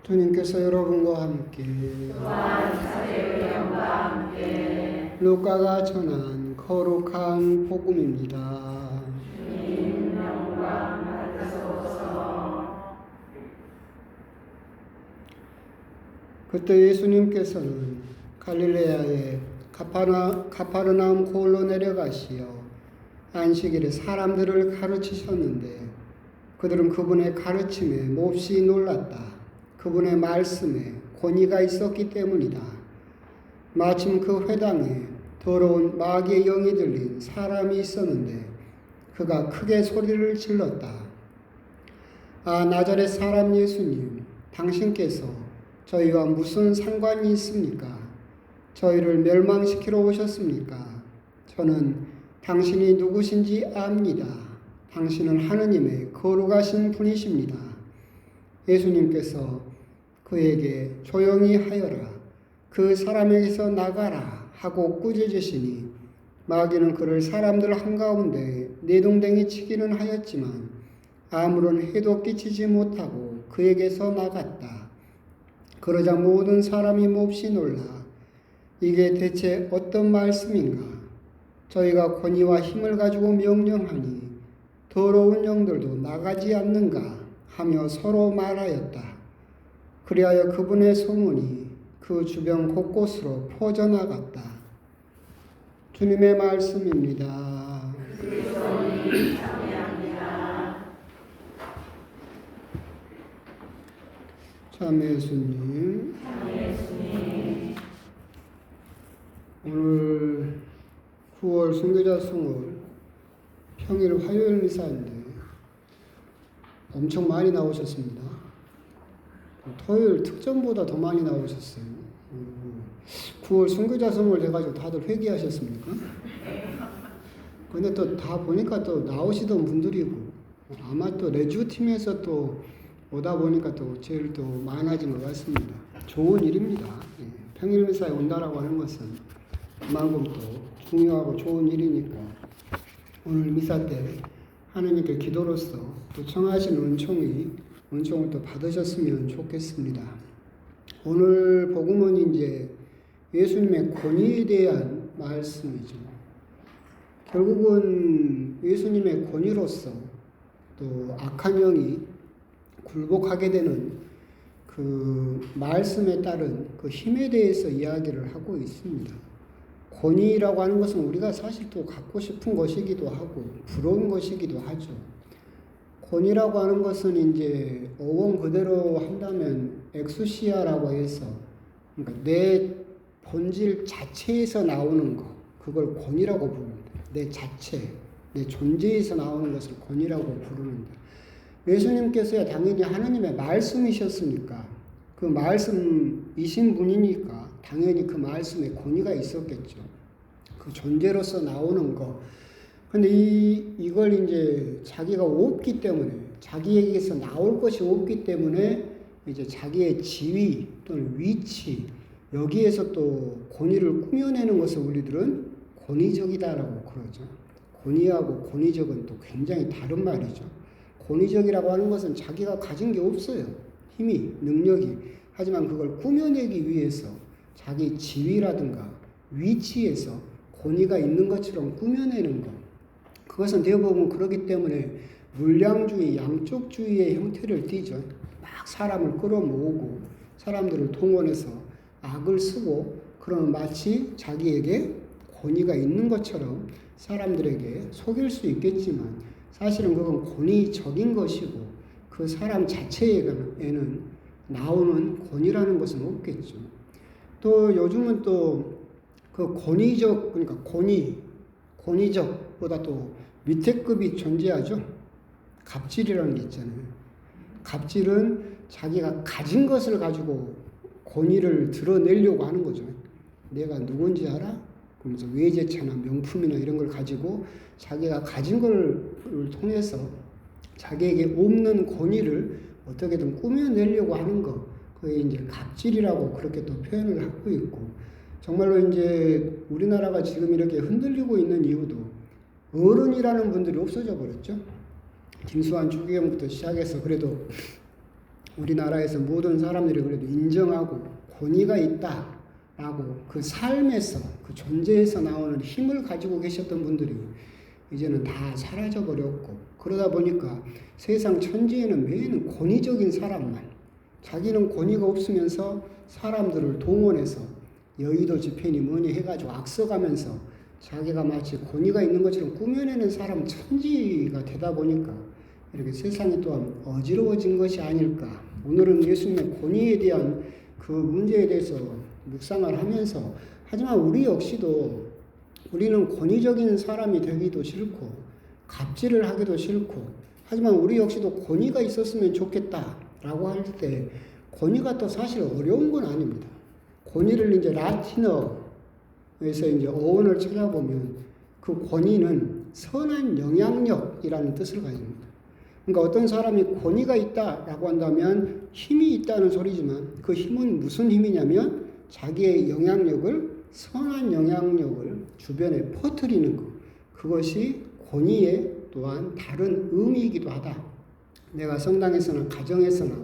주님께서 여러분과 함께 루카가 전한 거룩한 복음입니다. 주님 영광 받으소서. 그때 예수님께서는 갈릴레아의 가파르나움 고을로 내려가시어 안식일에 사람들을 가르치셨는데 그들은 그분의 가르침에 몹시 놀랐다. 그분의 말씀에 권위가 있었기 때문이다. 마침 그 회당에 더러운 마귀의 영이 들린 사람이 있었는데 그가 크게 소리를 질렀다. 아, 나자렛 사람 예수님, 당신께서 저희와 무슨 상관이 있습니까? 저희를 멸망시키러 오셨습니까? 저는 당신이 누구신지 압니다. 당신은 하느님의 거룩하신 분이십니다. 예수님께서 그에게 조용히 하여라, 그 사람에게서 나가라 하고 꾸짖으시니 마귀는 그를 사람들 한가운데 내동댕이 치기는 하였지만 아무런 해도 끼치지 못하고 그에게서 나갔다. 그러자 모든 사람이 몹시 놀라 이게 대체 어떤 말씀인가? 저희가 권위와 힘을 가지고 명령하니 더러운 영들도 나가지 않는가? 하며 서로 말하였다. 그리하여 그분의 소문이 그 주변 곳곳으로 퍼져나갔다. 주님의 말씀입니다. 그리스도님 찬양합니다. 참 예수님, 예수님, 오늘 9월 순교자성월 평일 화요일 미사인데 엄청 많이 나오셨습니다. 토요일 특전보다 더 많이 나오셨어요. 9월 순교자성월 돼가지고 다들 회개하셨습니까? 근데 또 다 보니까 또 나오시던 분들이고 아마 또 레주팀에서 또 오다 보니까 또 제일 또 많아진 것 같습니다. 좋은 일입니다. 평일 미사에 온다라고 하는 것은 그만큼 또 중요하고 좋은 일이니까 오늘 미사 때 하나님께 기도로서 또 청하신 은총을 또 받으셨으면 좋겠습니다. 오늘 복음은 이제 예수님의 권위에 대한 말씀이죠. 결국은 예수님의 권위로서 또 악한 영이 굴복하게 되는 그 말씀에 따른 그 힘에 대해서 이야기를 하고 있습니다. 권위라고 하는 것은 우리가 사실 또 갖고 싶은 것이기도 하고 부러운 것이기도 하죠. 권위라고 하는 것은 이제 어원 그대로 한다면 엑수시아라고 해서 그러니까 내 본질 자체에서 나오는 것, 그걸 권위라고 부릅니다. 내 자체, 내 존재에서 나오는 것을 권위라고 부르는데 예수님께서야 당연히 하나님의 말씀이셨으니까 그 말씀이신 분이니까 당연히 그 말씀에 권위가 있었겠죠. 그 존재로서 나오는 것. 근데 이걸 이제 자기가 없기 때문에, 자기에게서 나올 것이 없기 때문에 이제 자기의 지위 또는 위치, 여기에서 또 권위를 꾸며내는 것을 우리들은 권위적이다라고 그러죠. 권위하고 권위적은 또 굉장히 다른 말이죠. 권위적이라고 하는 것은 자기가 가진 게 없어요. 힘이, 능력이. 하지만 그걸 꾸며내기 위해서 자기 지위라든가 위치에서 권위가 있는 것처럼 꾸며내는 것. 그것은 대부분 그렇기 때문에 물량주의, 양쪽주의의 형태를 띠죠. 막 사람을 끌어모으고 사람들을 동원해서 악을 쓰고 그러면 마치 자기에게 권위가 있는 것처럼 사람들에게 속일 수 있겠지만 사실은 그건 권위적인 것이고 그 사람 자체에는 나오는 권위라는 것은 없겠죠. 또 요즘은 또 그 권위적, 그러니까 권위적보다 또 밑에 급이 존재하죠. 갑질이라는 게 있잖아요. 갑질은 자기가 가진 것을 가지고 권위를 드러내려고 하는 거죠. 내가 누군지 알아? 그러면서 외제차나 명품이나 이런 걸 가지고 자기가 가진 걸 통해서 자기에게 없는 권위를 어떻게든 꾸며내려고 하는 거. 그게 이제 갑질이라고 그렇게 또 표현을 하고 있고. 정말로 이제 우리나라가 지금 이렇게 흔들리고 있는 이유도 어른이라는 분들이 없어져 버렸죠. 김수환 추기경부터 시작해서 그래도 우리나라에서 모든 사람들이 그래도 인정하고 권위가 있다라고 그 삶에서 그 존재에서 나오는 힘을 가지고 계셨던 분들이 이제는 다 사라져 버렸고, 그러다 보니까 세상 천지에는 매일 권위적인 사람만, 자기는 권위가 없으면서 사람들을 동원해서 여의도 집회니 뭐니 해가지고 악서가면서 자기가 마치 권위가 있는 것처럼 꾸며내는 사람 천지가 되다 보니까 이렇게 세상이 또한 어지러워진 것이 아닐까. 오늘은 예수님의 권위에 대한 그 문제에 대해서 묵상을 하면서, 하지만 우리 역시도 우리는 권위적인 사람이 되기도 싫고 갑질을 하기도 싫고, 하지만 우리 역시도 권위가 있었으면 좋겠다라고 할 때 권위가 또 사실 어려운 건 아닙니다. 권위를 이제 라틴어에서 이제 어원을 찾아보면 그 권위는 선한 영향력이라는 뜻을 가집니다. 그러니까 어떤 사람이 권위가 있다라고 한다면 힘이 있다는 소리지만, 그 힘은 무슨 힘이냐면 자기의 영향력을, 선한 영향력을 주변에 퍼뜨리는 것. 그것이 권위의 또한 다른 의미이기도 하다. 내가 성당에서나 가정에서나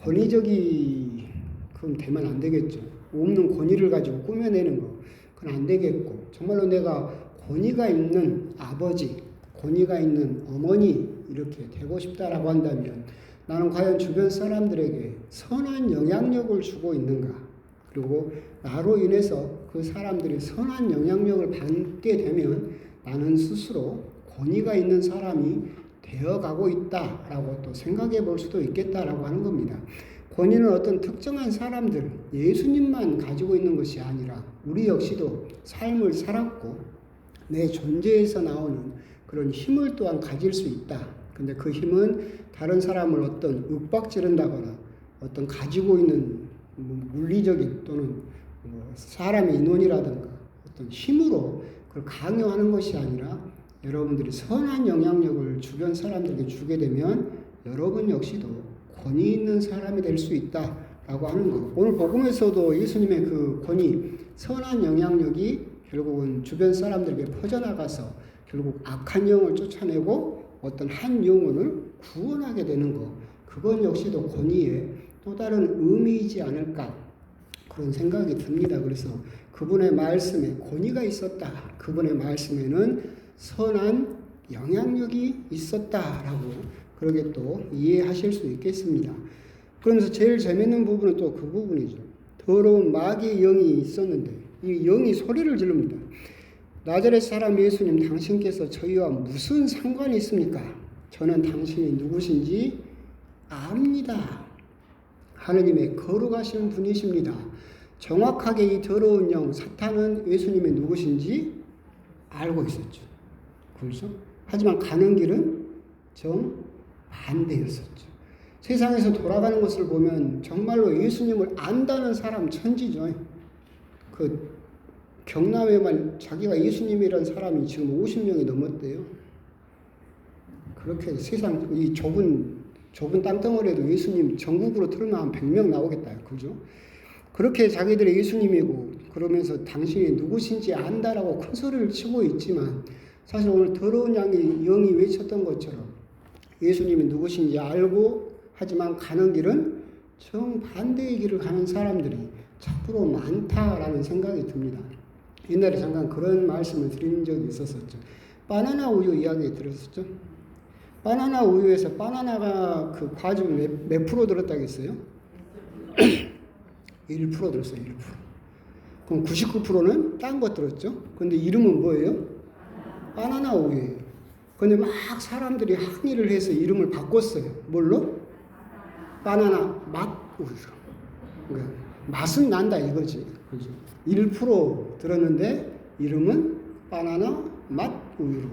권위적이 그럼 되면 안 되겠죠. 없는 권위를 가지고 꾸며내는 거, 그건 안 되겠고, 정말로 내가 권위가 있는 아버지, 권위가 있는 어머니 이렇게 되고 싶다라고 한다면 나는 과연 주변 사람들에게 선한 영향력을 주고 있는가? 그리고 나로 인해서 그 사람들이 선한 영향력을 받게 되면 나는 스스로 권위가 있는 사람이 되어가고 있다라고 또 생각해 볼 수도 있겠다라고 하는 겁니다. 권위는 어떤 특정한 사람들, 예수님만 가지고 있는 것이 아니라 우리 역시도 삶을 살았고 내 존재에서 나오는 그런 힘을 또한 가질 수 있다. 근데 그 힘은 다른 사람을 어떤 윽박지른다거나 어떤 가지고 있는 물리적인 또는 사람의 인원이라든가 어떤 힘으로 그걸 강요하는 것이 아니라 여러분들이 선한 영향력을 주변 사람들에게 주게 되면 여러분 역시도 권위 있는 사람이 될 수 있다라고 하는 것. 오늘 복음에서도 예수님의 그 권위, 선한 영향력이 결국은 주변 사람들에게 퍼져나가서 결국 악한 영을 쫓아내고 어떤 한 영혼을 구원하게 되는 것. 그건 역시도 권위의 또 다른 의미이지 않을까, 그런 생각이 듭니다. 그래서 그분의 말씀에 권위가 있었다. 그분의 말씀에는 선한 영향력이 있었다라고 그렇게 또 이해하실 수 있겠습니다. 그러면서 제일 재밌는 부분은 또 그 부분이죠. 더러운 마귀의 영이 있었는데 이 영이 소리를 지릅니다. 나자렛 사람 예수님, 당신께서 저희와 무슨 상관이 있습니까? 저는 당신이 누구신지 압니다. 하느님의 거룩하신 분이십니다. 정확하게 이 더러운 영 사탄은 예수님의 누구신지 알고 있었죠. 그렇죠? 하지만 가는 길은 정반대였었죠. 세상에서 돌아가는 것을 보면 정말로 예수님을 안다는 사람 천지죠. 그 경남에만 자기가 예수님이라는 사람이 지금 50명이 넘었대요. 그렇게 세상 이 좁은 땅덩어리에도 예수님 전국으로 틀면 한 100명 나오겠다. 그죠? 그렇게 자기들이 예수님이고 그러면서 당신이 누구신지 안다라고 큰 소리를 치고 있지만, 사실 오늘 더러운 영이 외쳤던 것처럼 예수님이 누구신지 알고 하지만 가는 길은 정반대의 길을 가는 사람들이 참으로 많다라는 생각이 듭니다. 옛날에 잠깐 그런 말씀을 드린 적이 있었었죠. 바나나 우유 이야기 들었었죠? 바나나 우유에서 바나나가 그 과즙 몇 프로 들었다겠어요? 1% 들었어요. 1%. 그럼 99%는 딴 것 들었죠? 근데 이름은 뭐예요? 바나나 우유예요. 근데 막 사람들이 항의를 해서 이름을 바꿨어요. 뭘로? 바나나 맛 우유. 그러니까 맛은 난다 이거지. 그죠? 1% 들었는데 이름은 바나나 맛 우유로.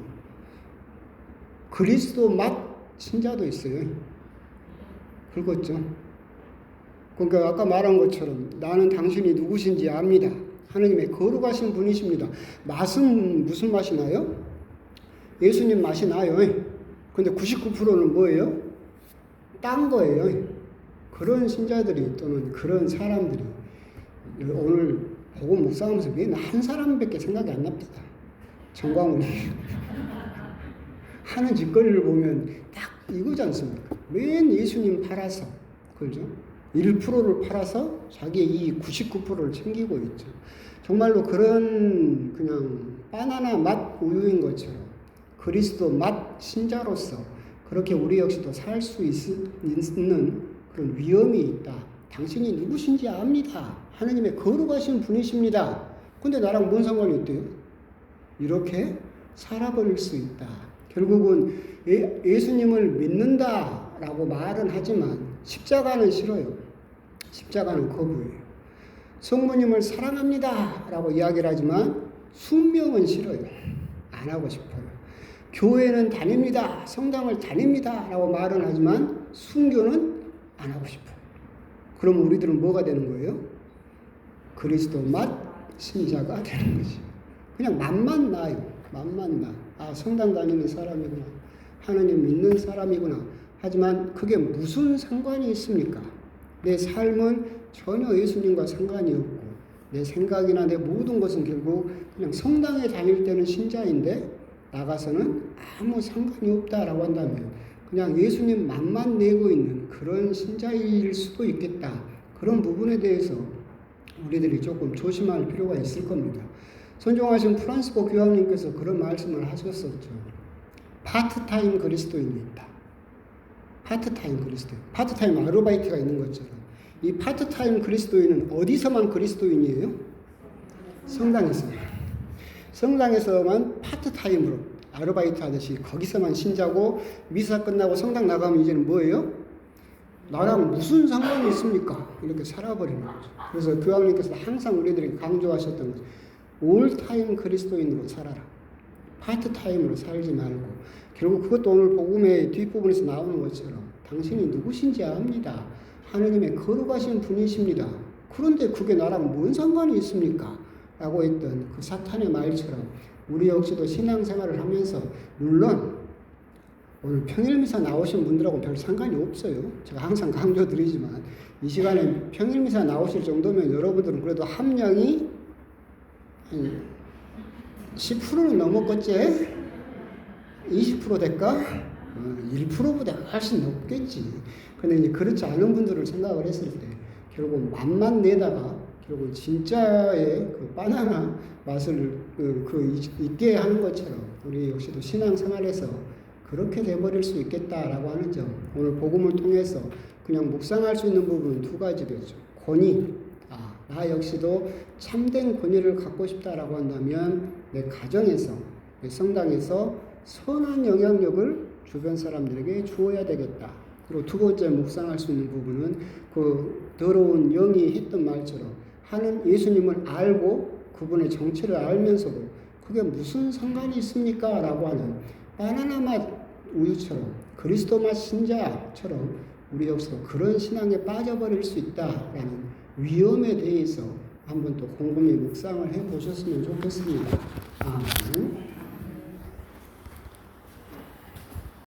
그리스도 맛 신자도 있어요. 긁었죠. 그러니까 아까 말한 것처럼 나는 당신이 누구신지 압니다. 하느님의 거룩하신 분이십니다. 맛은 무슨 맛이 나요? 예수님 맛이 나요. 근데 99%는 뭐예요? 딴 거예요. 그런 신자들이 또는 그런 사람들이 오늘 복음 묵상하면서 맨 한 사람밖에 생각이 안 납니다. 정광훈이 하는 짓거리를 보면 딱 이거지 않습니까? 맨 예수님 팔아서 그죠? 1%를 팔아서 자기의 이익 99%를 챙기고 있죠. 정말로 그런 그냥 바나나 맛 우유인 것처럼 그리스도 맛 신자로서 그렇게 우리 역시도 살 수 있는 그런 위험이 있다. 당신이 누구신지 압니다. 하느님의 거룩하신 분이십니다. 근데 나랑 뭔 상관이 있대요? 이렇게 살아버릴 수 있다. 결국은 예수님을 믿는다라고 말은 하지만 십자가는 싫어요. 십자가는 거부해요. 성모님을 사랑합니다라고 이야기를 하지만 순명은 싫어요. 안 하고 싶어요. 교회는 다닙니다. 성당을 다닙니다라고 말은 하지만 순교는 안 하고 싶어요. 그럼 우리들은 뭐가 되는 거예요? 그리스도 맛 신자가 되는 거지. 그냥 맛만 나요. 맛만 나. 아, 성당 다니는 사람이구나. 하느님 믿는 사람이구나. 하지만 그게 무슨 상관이 있습니까? 내 삶은 전혀 예수님과 상관이 없고 내 생각이나 내 모든 것은 결국 그냥 성당에 다닐 때는 신자인데 나가서는 아무 상관이 없다라고 한다면 그냥 예수님 맛만 내고 있는 그런 신자일 수도 있겠다. 그런 부분에 대해서 우리들이 조금 조심할 필요가 있을 겁니다. 선종하신 프란시스코 교황님께서 그런 말씀을 하셨었죠. 파트타임 그리스도인이 있다. 파트타임 그리스도인. 파트타임 아르바이트가 있는 것처럼 이 파트타임 그리스도인은 어디서만 그리스도인이에요? 성당에서만. 성당에서만 파트타임으로 아르바이트 하듯이 거기서만 신자고 미사 끝나고 성당 나가면 이제는 뭐예요? 나랑 무슨 상관이 있습니까? 이렇게 살아버리는 거죠. 그래서 교황님께서 항상 우리들에게 강조하셨던 거죠. 올타임 그리스도인으로 살아라. 파트타임으로 살지 말고 결국 그것도 오늘 복음의 뒷부분에서 나오는 것처럼 당신이 누구신지 압니다. 하느님의 거룩하신 분이십니다. 그런데 그게 나랑 뭔 상관이 있습니까? 라고 했던 그 사탄의 말처럼 우리 역시도 신앙생활을 하면서 물론 오늘 평일미사 나오신 분들하고 별 상관이 없어요. 제가 항상 강조드리지만 이 시간에 평일미사 나오실 정도면 여러분들은 그래도 함량이 한 10%는 넘었겠지? 20% 될까? 1%보다 훨씬 높겠지. 근데 이제 그렇지 않은 분들을 생각을 했을 때 결국 맛만 내다가 결국 진짜의 그 바나나 맛을 있게 하는 것처럼 우리 역시도 신앙생활에서 그렇게 돼버릴 수 있겠다라고 하는 점 오늘 복음을 통해서 그냥 묵상할 수 있는 부분은 두 가지 되죠. 권위. 나 역시도 참된 권위를 갖고 싶다라고 한다면 내 가정에서 내 성당에서 선한 영향력을 주변 사람들에게 주어야 되겠다. 그리고 두 번째 묵상할 수 있는 부분은 그 더러운 영이 했던 말처럼 하는 예수님을 알고 그분의 정체를 알면서도 그게 무슨 상관이 있습니까? 라고 하는 바나나 맛 우유처럼 그리스도 맛 신자처럼 우리 역시도 그런 신앙에 빠져버릴 수 있다라는 위험에 대해서 한번 또 곰곰이 묵상을 해보셨으면 좋겠습니다. 아멘.